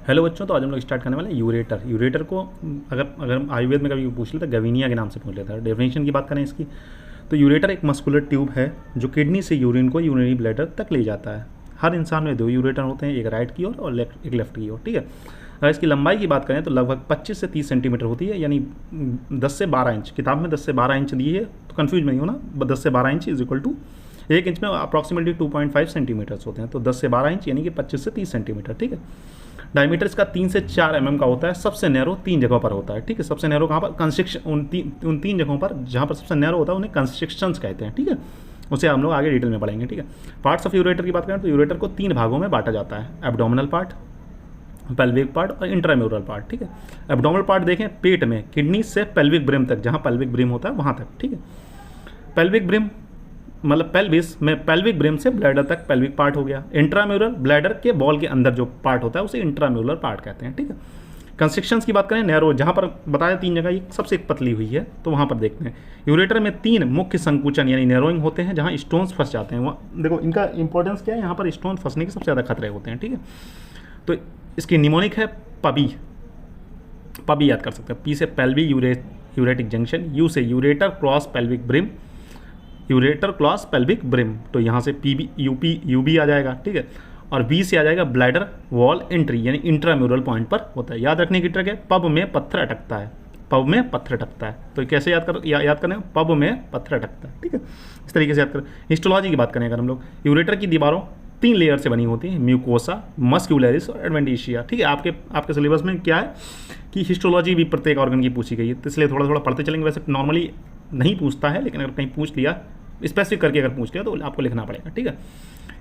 Hello बच्चों, तो आज हम लोग स्टार्ट करने वाले हैं यूरेटर। यूरेटर को अगर आयुर्वेद में कभी पूछ ले तो गवीनिया के नाम से पूछ लेता है। डेफिनेशन की बात करें इसकी, तो यूरेटर एक मस्कुलर ट्यूब है जो किडनी से यूरिन को यूरिनरी ब्लैडर तक ले जाता है। हर इंसान में 2 यूरेटर होते हैं, एक राइट की ओर और एक लेफ्ट की ओर। ठीक है, अगर इसकी लंबाई की बात करें तो लगभग 25 से 30 सेंटीमीटर होती है, यानी 10 से 12 इंच। किताब में 10 से 12 इंच दी है, तो कन्फ्यूज नहीं होना। 10 से 12 inch is equal to 1 inch में अप्रॉक्सीमेटली 2.5 सेंटीमीटर्स होते हैं, तो 10 से 12 इंच यानी कि 25 से 30 सेंटीमीटर। ठीक है, डायमीटर इसका 3 से 4 mm का होता है। सबसे नैरो 3 जगहों पर होता है। ठीक है, सबसे नैरो कहाँ पर? कंस्ट्रक्शन, उन तीन जगहों पर जहाँ पर सबसे नैरो होता है उन्हें कंस्ट्रक्शंस कहते हैं। ठीक है, उसे हम लोग आगे डिटेल में पढ़ेंगे। ठीक है, पार्ट्स ऑफ यूरेटर की बात करें तो यूरेटर को 3 भागों में बांटा जाता है: एब्डोमिनल पार्ट, पेल्विक पार्ट और इंट्राम्यूरल पार्ट। ठीक है, एब्डोमिनल पार्ट देखें पेट में, किडनी से पेल्विक ब्रिम तक, जहाँ पेल्विक ब्रिम होता है वहाँ तक। ठीक है, पेल्विक ब्रिम मतलब पेल्विस में पेल्विक ब्रिम से ब्लैडर तक पेल्विक पार्ट हो गया। इंट्राम्यूरल ब्लैडर के बॉल के अंदर जो पार्ट होता है उसे इंट्राम्यूरल पार्ट कहते हैं। ठीक है, कंस्ट्रक्शंस की बात करें, नैरो जहाँ पर बताया 3 जगह, ये सबसे एक पतली हुई है तो वहाँ पर देखते हैं। यूरेटर में 3 मुख्य संकुचन यानी नैरोइंग होते हैं जहाँ स्टोन्स फंस जाते हैं। वहाँ देखो इनका इंपॉर्टेंस क्या है, यहाँ पर स्टोन फंसने के सबसे ज़्यादा खतरे होते हैं। ठीक है, तो इसकी निमोनिक है पबी। पबी याद कर सकते हैं। पी से पेल्वी यूरेटिक जंक्शन, यू से ureter cross pelvic brim, ureter cross pelvic brim, तो यहाँ से पीबी यूबी आ जाएगा। ठीक है, और बी से आ जाएगा ब्लैडर वॉल एंट्री यानी इंट्राम्यूरल पॉइंट पर होता है। याद रखने की ट्रिक है, पब में पत्थर अटकता है। पब में पत्थर अटकता है, तो कैसे याद करें? पब में पत्थर अटकता है। ठीक है, इस तरीके से याद करें। हिस्टोलॉजी की बात करें अगर हम लोग, यूरेटर की दीवारों 3 लेयर से बनी होती है: म्यूकोसा, मस्क्यूलरिस और एडवेंटिशिया। ठीक है, आपके सिलेबस में क्या है कि हिस्टोलॉजी भी प्रत्येक ऑर्गन की पूछी गई है, तो इसलिए थोड़ा थोड़ा पढ़ते चलेंगे। वैसे नॉर्मली नहीं पूछता है, लेकिन अगर कहीं पूछ लिया, स्पेसिफिक करके अगर पूछ लिया तो आपको लिखना पड़ेगा। ठीक है,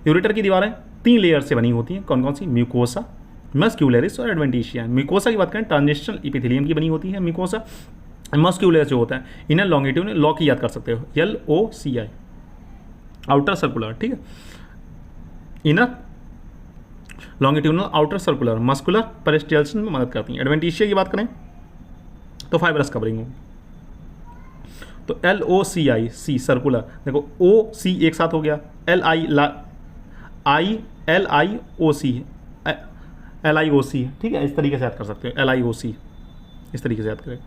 यूरेटर की दीवारें 3 लेयर से बनी होती हैं। कौन कौन सी? म्यूकोसा, मस्क्यूलरिस और एडवेंटिशिया। म्यूकोसा की बात करें, ट्रांजिशनल इपिथेलियम की बनी होती है म्यूकोसा। मस्क्यूलरिस जो होता है इनर लॉन्गिट्यूड, लॉ की याद कर सकते हो, LOCI, आउटर सर्कुलर। ठीक है, inner longitudinal outer circular, muscular peristalsis में मदद करती हैं। एडवेंटिशिया की बात करें तो फाइब्रस कवरिंग होगी, तो LOCI, सी सर्कुलर। देखो OC एक साथ हो गया, LIOC। ठीक है, इस तरीके से याद कर सकते हो, LIOC इस तरीके से याद करें,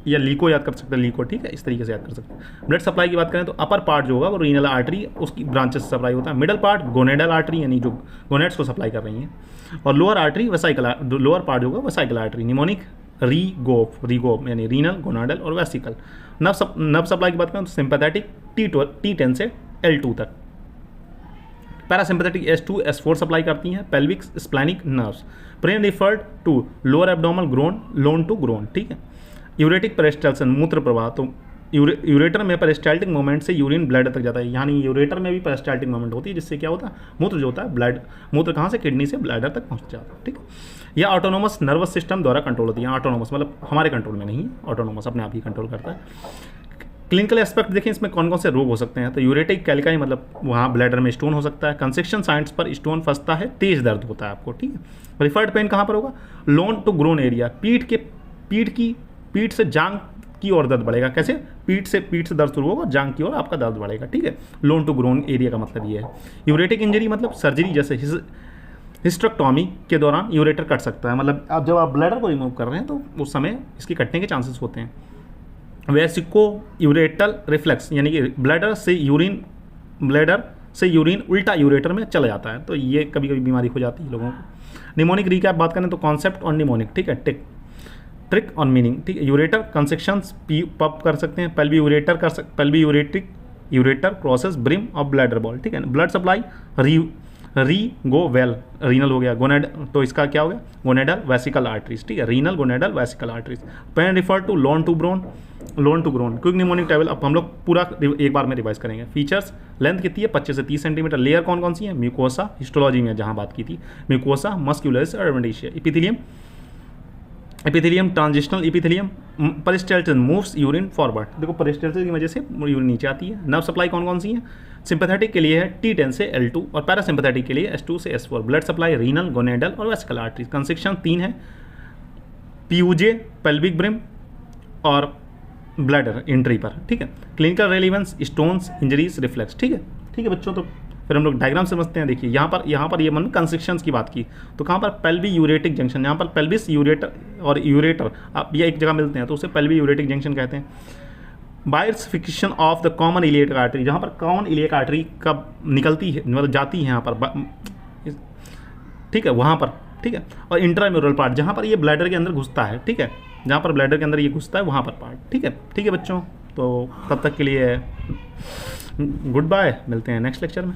या लीको याद कर सकते हैं, लीको। ठीक है, इस तरीके से याद कर सकते हैं। ब्लड सप्लाई की बात करें तो अपर पार्ट जो होगा वो रीनल आर्टरी, उसकी ब्रांचेस से सप्लाई होता है। मिडल पार्ट गोनेडल आर्टरी यानी जो गोनेड्स को सप्लाई कर रही हैं, और lower artery vesicle, lower part जो होगा वेसाइकल आर्टरी। निमोनिक रीगोप यानी रीनल, गोनाडल और वेसिकल। नर्व सप्लाई की बात करें तो सिंपैथेटिक T10 से L2 तक, पैरासिम्पैथेटिक S2 S4 सप्लाई करती हैं। Pelvic splanchnic nerves. Brain referred to lower abdominal groin, loin to groin. ठीक है, यूरेटिक पेरिस्टाल्सिस, मूत्र प्रवाह, तो यूरेटर में पेरिस्टाल्टिक मूवमेंट से यूरिन ब्लैडर तक जाता है, यानी यूरेटर में भी पेरिस्टाल्टिक मूवमेंट होती है, जिससे क्या होता है, मूत्र जो होता है मूत्र कहाँ से? किडनी से ब्लैडर तक पहुँच जाता है। ठीक है, यह ऑटोनोमस नर्वस सिस्टम द्वारा कंट्रोल होती है। ऑटोनोमस मतलब हमारे कंट्रोल में नहीं है, ऑटोनोमस अपने आप ही कंट्रोल करता है। क्लिनिकल एस्पेक्ट देखें, इसमें कौन कौन से रोग हो सकते हैं, तो यूरेटिक कैलिकाई मतलब वहाँ ब्लैडर में स्टोन हो सकता है। कंसेक्शन साइट्स पर स्टोन फंसता है, तेज दर्द होता है आपको। ठीक है, रिफर्ड पेन कहाँ पर होगा? लोन टू ग्रोन एरिया, पीठ से जांग की ओर दर्द बढ़ेगा। कैसे? पीठ से दर्द शुरू होगा, जांग की ओर आपका दर्द बढ़ेगा। ठीक है, लोन टू ग्रोन एरिया का मतलब ये है। यूरेटिक इंजरी मतलब सर्जरी, जैसे हिस्टेक्टोमी के दौरान यूरेटर कट सकता है, मतलब आप जब आप ब्लैडर को रिमूव कर रहे हैं तो उस समय इसकी कटने के चांसेस होते हैं। वेसिको यूरेटल रिफ्लेक्स यानी कि ब्लैडर से यूरिन उल्टा यूरेटर में चला जाता है, तो ये कभी कभी बीमारी हो जाती है लोगों को। निमोनिक रीकैप बात करें तो कॉन्सेप्ट और निमोनिक। ठीक है, ट्रिक ऑन मीनिंग। ठीक है, यूरेटर कंसेक्शंस पब कर सकते हैं, pelvic ureter crosses brim of bladder ball. ठीक है, ब्लड सप्लाई रीगोवेल, रीनल हो गया, गोनेड, तो इसका क्या हो गया? Gonadal vesicle arteries. ठीक है, renal gonadal vesicle arteries. Pain refer to loin to groin. Quick mnemonic table अब हम लोग पूरा एक बार में रिवाइज करेंगे। फीचर्स, लेंथ कितनी है? 25 से 30 सेंटीमीटर। लेयर कौन कौन सी है? म्यूकोसा, हिस्टोलॉजी में जहाँ बात की थी, म्यूकोसा, मस्क्यूलरिस और adventitia. Epithelium transitional epithelium, peristalsis moves urine forward. देखो पेरिस्टाल्सिस की वजह से यूरिन नीचे आती है। नर्व सप्लाई कौन कौन सी है? सिंपैथेटिक के लिए है T10 से L2 और पैरासिम्पैथेटिक के लिए S2 से S4। Blood supply renal, gonadal और वेसिकल आर्टरीज। कंसेक्शन 3 है, PUJ पेल्विक ब्रिम और ब्लैडर एंट्री पर। ठीक है, clinical relevance, stones, injuries, reflex. ठीक है बच्चों, तो फिर हम लोग डायग्राम समझते हैं। देखिए यहाँ पर ये मन कंस्ट्रक्शंस की बात की, तो कहाँ पर पेल्वी यूरेटिक जंक्शन, यहाँ पर पेल्विस यूरेटर और यूरेटर आप ये एक जगह मिलते हैं तो उसे पेल्वी यूरेटिक जंक्शन कहते हैं। Bytes fiction of the common iliac artery, जहाँ पर कॉमन इलियक आर्टरी कब निकलती है, मतलब जाती है यहाँ पर, ठीक है, वहाँ पर, ठीक है। और इंट्राम्यूरल पार्ट, जहाँ पर ये ब्लैडर के अंदर घुसता है, ठीक है, जहाँ पर ब्लैडर के अंदर ये घुसता है वहाँ पर पार्ट, ठीक है। ठीक है बच्चों, तो तब तक के लिए गुड बाय, मिलते हैं नेक्स्ट लेक्चर में।